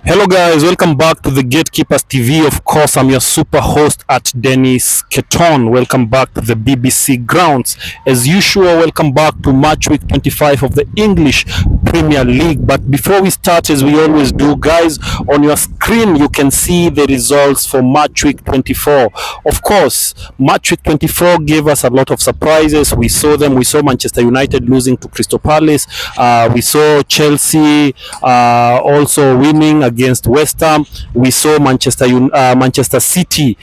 Hello guys, welcome back to the Gatekeepers TV. Of course, I'm your super host at Dennis Keton. Welcome back to the BBC grounds. As usual, welcome back to match week 25 of the English Premier League. But before we start, as we always do, guys, on your screen you can see the results for match week 24. Of course, match week 24 gave us a lot of surprises. We saw them. We saw Manchester United losing to Crystal Palace. We saw Chelsea also winning against West Ham. We saw Manchester City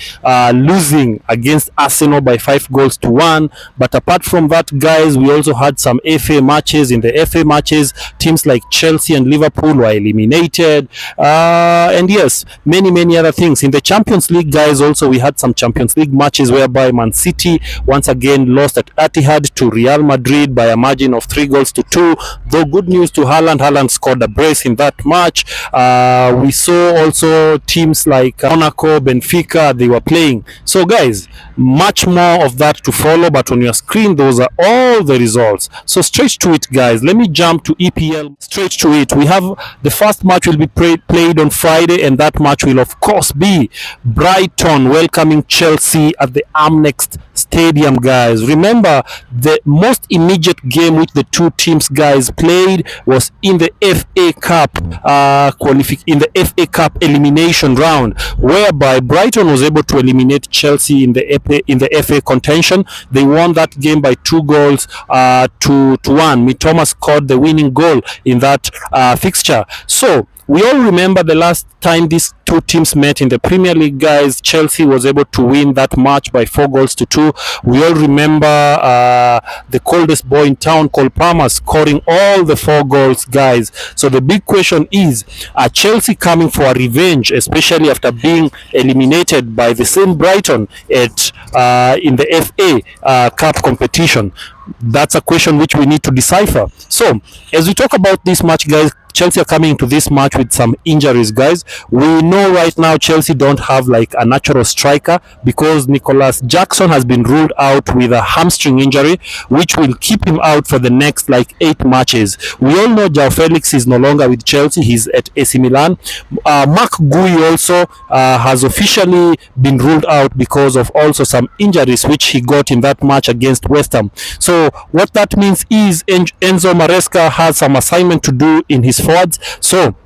losing against Arsenal by 5 goals to 1. But apart from that, guys, we also had some FA matches. In the FA matches, teams like Chelsea and Liverpool were eliminated, and yes, many other things. In the Champions League, guys, also we had some Champions League matches whereby Mancity once again lost at Etihad to Real Madrid by a margin of 3 goals to 2. Though good news to Haaland scored a brace in that match. We saw also teams like Monaco, Benfica, they were playing. So guys, much more of that to follow, but on your screen those are all the results. So straight to it, guys. Let me jump to EPL. Straight to it. We have the first match will be played on Friday, and that match will of course be Brighton welcoming Chelsea at the Amex Stadium, guys. Remember, the most immediate game which the two teams, guys, played was in the FA Cup elimination round, whereby Brighton was able to eliminate Chelsea in the FA contention. They won that game by 2 goals to 1. Mitoma scored the winning goal in that fixture. So we all remember the last time these two teams met in the Premier League, guys. Chelsea was able to win that match by 4 goals to 2. We all remember the coldest boy in town, Cole Palmer, scoring all the 4 goals, guys. So the big question is, are Chelsea coming for a revenge, especially after being eliminated by the same Brighton in the FA Cup competition? That's a question which we need to decipher. So as we talk about this match, guys, Chelsea are coming into this match with some injuries, guys. We know right now Chelsea don't have like a natural striker because Nicholas Jackson has been ruled out with a hamstring injury, which will keep him out for the next like 8 matches. We all know João Felix is no longer with Chelsea. He's at AC Milan. Mark Gui also has officially been ruled out because of also some injuries which he got in that match against West Ham. So what that means is Enzo Maresca has some assignment to do in his forwards. So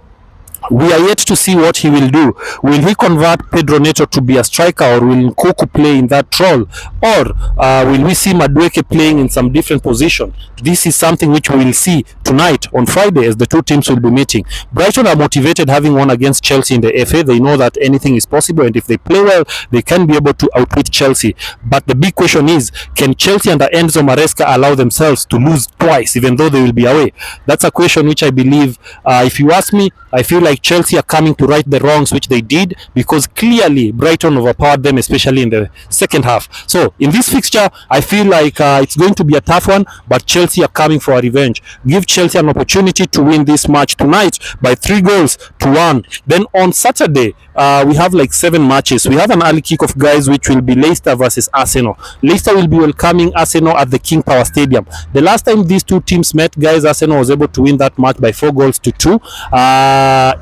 we are yet to see what he will do. Will he convert Pedro Neto to be a striker, or will Nkunku play in that role, or will we see Madueke playing in some different position? This is something which we will see tonight on Friday as the two teams will be meeting. Brighton are motivated, having won against Chelsea in the FA. They know that anything is possible, and if they play well, they can be able to outwit Chelsea. But the big question is, can Chelsea under Enzo Maresca allow themselves to lose twice, even though they will be away? That's a question which I believe, if you ask me, I feel like Chelsea are coming to right the wrongs which they did, because clearly Brighton overpowered them, especially in the second half. So in this fixture, I feel like it's going to be a tough one, but Chelsea are coming for a revenge. Give Chelsea an opportunity to win this match tonight by 3 goals to 1. Then on Saturday, we have like 7 matches. We have an early kickoff, guys, which will be Leicester versus Arsenal. Leicester will be welcoming Arsenal at the King Power Stadium. The last time these two teams met, guys, Arsenal was able to win that match by 4 goals to 2.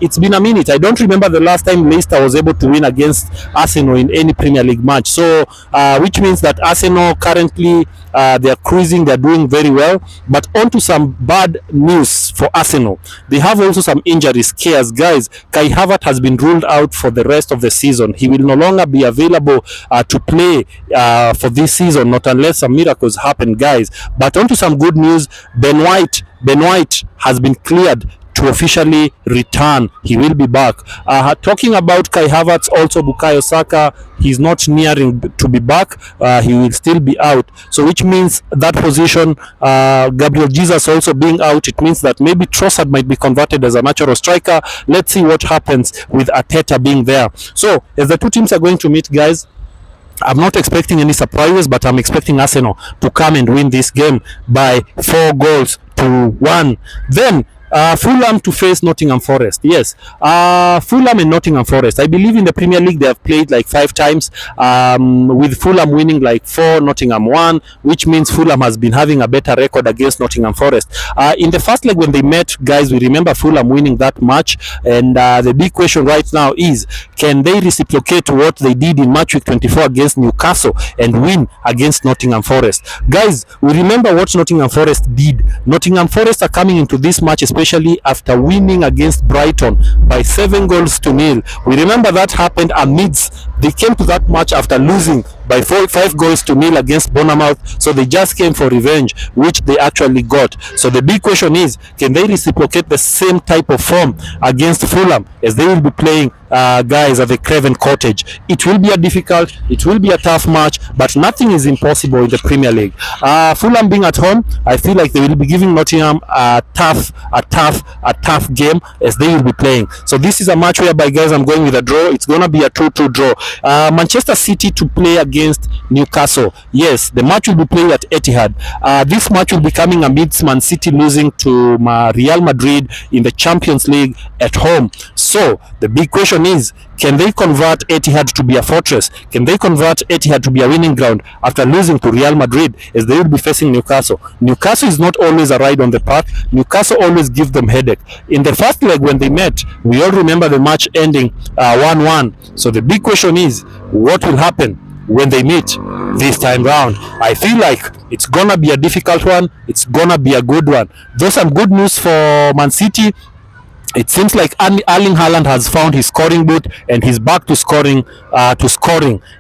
It's been a minute. I don't remember the last time Leicester was able to win against Arsenal in any Premier League match. So which means that Arsenal currently they are cruising, they're doing very well. But on to some bad news for Arsenal. They have also some injury scares, guys. Kai Havertz has been ruled out for the rest of the season. He will no longer be available to play for this season, not unless some miracles happen, guys. But on to some good news. Ben White has been cleared to officially return. He will be back. Talking about Kai Havertz, also Bukayo Saka, he's not nearing to be back. He will still be out. So which means that position, Gabriel Jesus also being out, it means that maybe Trossard might be converted as a natural striker. Let's see what happens with Arteta being there. So as the two teams are going to meet, guys, I'm not expecting any surprises, but I'm expecting Arsenal to come and win this game by 4 goals to 1. Then Fulham to face Nottingham Forest. Yes, Fulham and Nottingham Forest. I believe in the Premier League they have played like 5 times, with Fulham winning like 4, Nottingham 1, which means Fulham has been having a better record against Nottingham Forest. In the first leg when they met, guys, we remember Fulham winning that match, and the big question right now is, can they reciprocate what they did in match week 24 against Newcastle and win against Nottingham Forest? Guys, we remember what Nottingham Forest did. Nottingham Forest are coming into this match, especially after winning against Brighton by 7-0. We remember that happened amidst, they came to that match after losing by 5-0 against Bournemouth, so they just came for revenge, which they actually got. So the big question is, can they reciprocate the same type of form against Fulham as they will be playing, guys, at the Craven Cottage? It will be a difficult, it will be a tough match, but nothing is impossible in the Premier League. Fulham being at home, I feel like they will be giving Nottingham a tough game as they will be playing. So this is a match whereby, guys, I'm going with a draw. It's gonna be a 2-2 draw. Manchester City to play against Newcastle. Yes, the match will be played at Etihad. This match will be coming amidst Man City losing to Real Madrid in the Champions League at home. So the big question is, can they convert Etihad to be a fortress? Can they convert Etihad to be a winning ground after losing to Real Madrid, as they will be facing Newcastle? Newcastle is not always a ride on the path. Newcastle always gives them headache. In the first leg when they met, we all remember the match ending 1-1. So the big question is, what will happen when they meet this time round? I feel like it's gonna be a difficult one. It's gonna be a good one. There's some good news for Man City. It seems like Erling Haaland has found his scoring boot and he's back to scoring.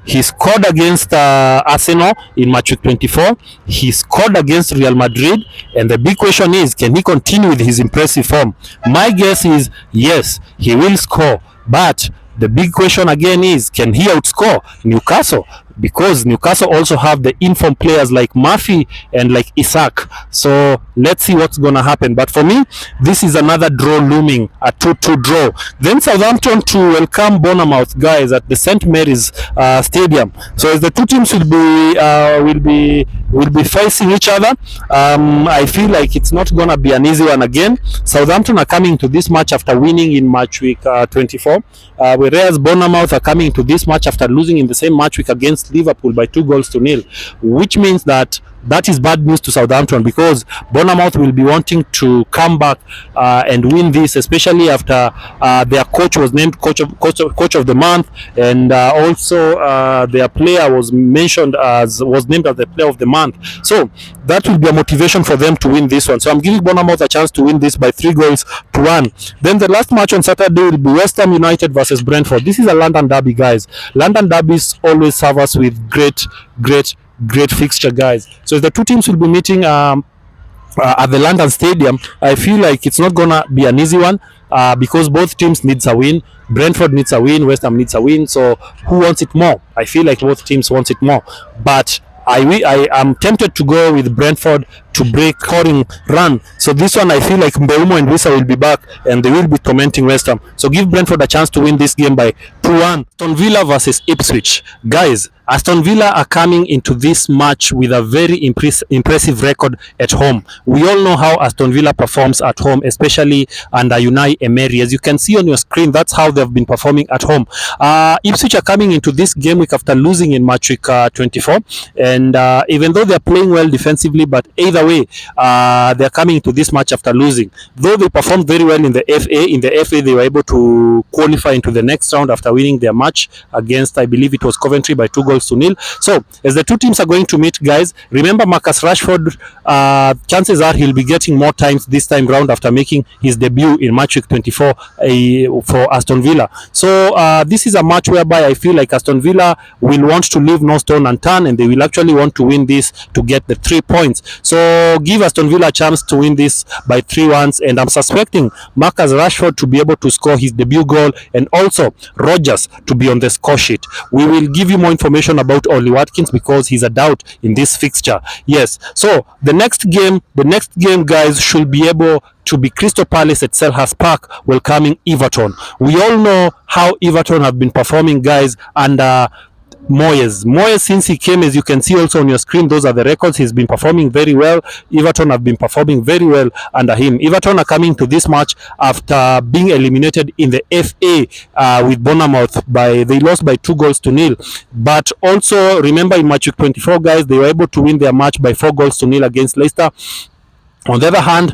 He scored against Arsenal in match week 24. He scored against Real Madrid, and the big question is, can he continue with his impressive form? My guess is yes, he will score, but the big question again is, can he outscore Newcastle? Because Newcastle also have the informed players like Murphy and like Isak. So let's see what's gonna happen. But for me, this is another draw looming, a 2-2 draw. Then Southampton to welcome Bournemouth, guys, at the St Mary's Stadium. So as the two teams will be facing each other, I feel like it's not gonna be an easy one again. Southampton are coming to this match after winning in match week 24, whereas Bournemouth are coming to this match after losing in the same match week against Liverpool by 2-0, which means that is bad news to Southampton, because Bournemouth will be wanting to come back and win this, especially after their coach was named coach of the month, and also their player was named as the player of the month. So that will be a motivation for them to win this one. So I'm giving Bournemouth a chance to win this by 3-1. Then the last match on Saturday will be West Ham United versus Brentford. This is a London derby, guys. London derbies always serve us with great fixture, guys. So the two teams will be meeting at the London Stadium. I feel like it's not gonna be an easy one, because both teams needs a win. Brentford needs a win, West Ham needs a win. So who wants it more? I feel like both teams want it more, but I am tempted to go with Brentford to break scoring run. So this one, I feel like Mbeumo and Wissa will be back and they will be tormenting West Ham. So give Brentford a chance to win this game by 2-1. Aston Villa versus Ipswich. Guys, Aston Villa are coming into this match with a very impressive record at home. We all know how Aston Villa performs at home, especially under Unai Emery. As you can see on your screen, that's how they've been performing at home. Ipswich are coming into this game week after losing in match week 24, and even though they're playing well defensively, but either way, they're coming into this match after losing. Though they performed very well in the FA, they were able to qualify into the next round after winning their match against, I believe it was Coventry, by 2-0. So as the two teams are going to meet, guys, remember Marcus Rashford, chances are he'll be getting more times this time round after making his debut in match week 24 for Aston Villa. So this is a match whereby I feel like Aston Villa will want to leave no stone unturned, and they will actually want to win this to get the 3 points. So give Aston Villa a chance to win this by 3-1, and I'm suspecting Marcus Rashford to be able to score his debut goal, and also Rodgers to be on the score sheet. We will give you more information about Oli Watkins because he's a doubt in this fixture. Yes, so the next game, guys, should be able to be Crystal Palace at Selhurst Park welcoming Everton. We all know how Everton have been performing, guys, under Moyes, since he came, as you can see also on your screen, those are the records. He's been performing very well. Everton have been performing very well under him. Everton are coming to this match after being eliminated in the FA with Bournemouth. They lost by 2-0. But also remember, in match week 24, guys, they were able to win their match by 4-0 against Leicester. On the other hand,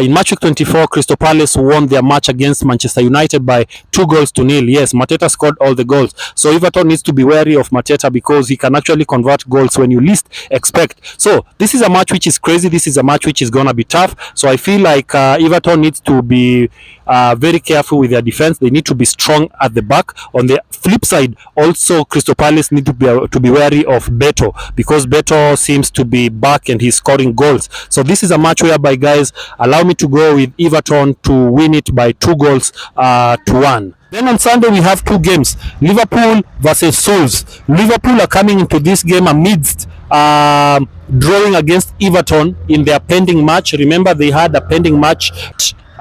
in match week 24, Crystal Palace won their match against Manchester United by 2-0. Yes, Mateta scored all the goals. So Everton needs to be wary of Mateta because he can actually convert goals when you least expect. So this is a match which is crazy. This is a match which is going to be tough. So I feel like Everton needs to be very careful with their defense. They need to be strong at the back. On the flip side, also Crystal Palace need to be wary of Beto, because Beto seems to be back and he's scoring goals. So this is a match whereby, guys, allow me to go with Everton to win it by 2-1. Then on Sunday we have two games, Liverpool versus Wolves. Liverpool are coming into this game amidst drawing against Everton in their pending match. Remember, they had a pending match.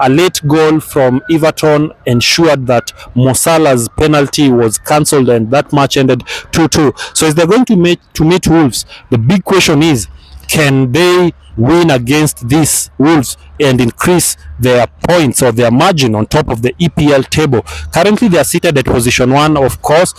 A late goal from Everton ensured that Mo Salah's penalty was cancelled and that match ended 2-2. So as they're going to meet Wolves, the big question is, can they win against these Wolves and increase their points or their margin on top of the EPL table? Currently they are seated at position 1, of course,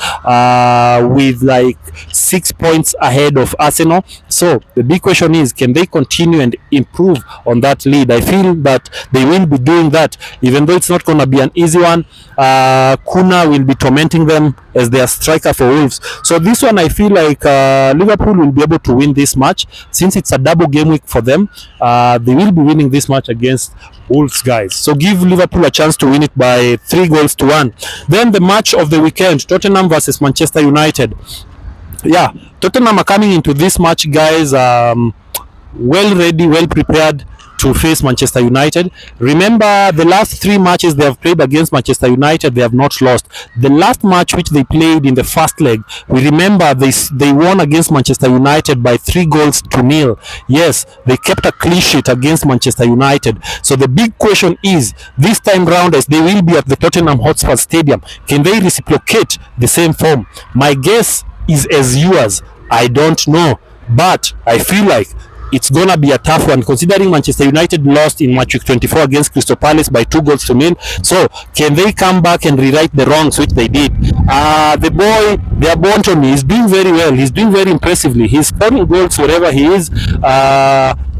with like 6 points ahead of Arsenal. So the big question is, can they continue and improve on that lead? I feel that they will be doing that, even though it's not going to be an easy one. Kuna will be tormenting them as their striker for Wolves. So this one, I feel like Liverpool will be able to win this match since it's a double game week for them. They will be winning this match against Wolves, guys. So give Liverpool a chance to win it by 3-1. Then the match of the weekend, Tottenham versus Manchester United. Yeah, Tottenham are coming into this match, guys, well ready, well prepared to face Manchester United. Remember, the last 3 matches they have played against Manchester United, they have not lost. The last match which they played in the first leg, we remember they won against Manchester United by 3-0. Yes, they kept a clean sheet against Manchester United. So the big question is, this time round, as they will be at the Tottenham Hotspur Stadium, can they reciprocate the same form? My guess is as yours. I don't know, but I feel like it's gonna be a tough one, considering Manchester United lost in match week 24 against Crystal Palace by 2-0. So can they come back and rewrite the wrongs which they did? The boy, their Bontoni, is doing very well. He's doing very impressively. He's scoring goals wherever he is.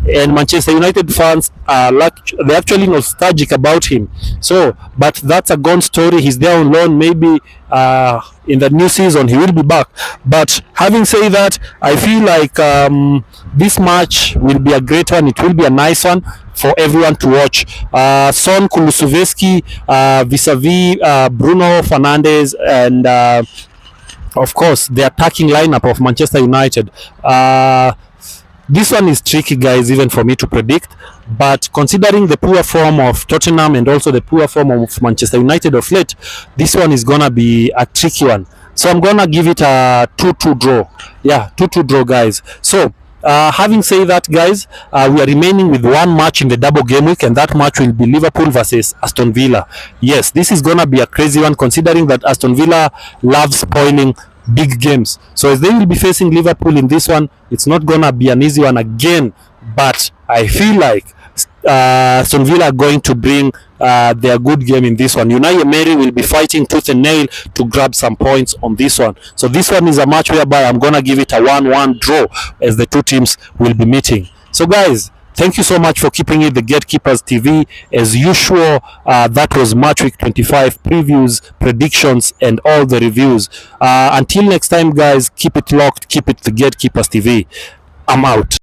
And Manchester United fans they're actually nostalgic about him. So, but that's a gone story. He's there on loan. Maybe in the new season he will be back. But having said that, I feel like this match will be a great one. It will be a nice one for everyone to watch. Son Kulusevski vis-a-vis Bruno Fernandes and of course the attacking lineup of Manchester United. This one is tricky, guys, even for me to predict. But considering the poor form of Tottenham and also the poor form of Manchester United of late, this one is going to be a tricky one. So I'm going to give it a 2-2 draw. Yeah, 2-2 draw, guys. So having said that, guys, we are remaining with one match in the double game week, and that match will be Liverpool versus Aston Villa. Yes, this is going to be a crazy one, considering that Aston Villa loves spoiling big games. So as they will be facing Liverpool in this one, it's not gonna be an easy one again, but I feel like Aston Villa are going to bring their good game in this one. Unai Emery will be fighting tooth and nail to grab some points on this one. So this one is a match whereby I'm gonna give it a 1-1 draw, as the two teams will be meeting. So guys, thank you so much for keeping it the Gatekeepers TV. As usual, that was match week 25 previews, predictions, and all the reviews. Until next time, guys, keep it locked, keep it the Gatekeepers TV. I'm out.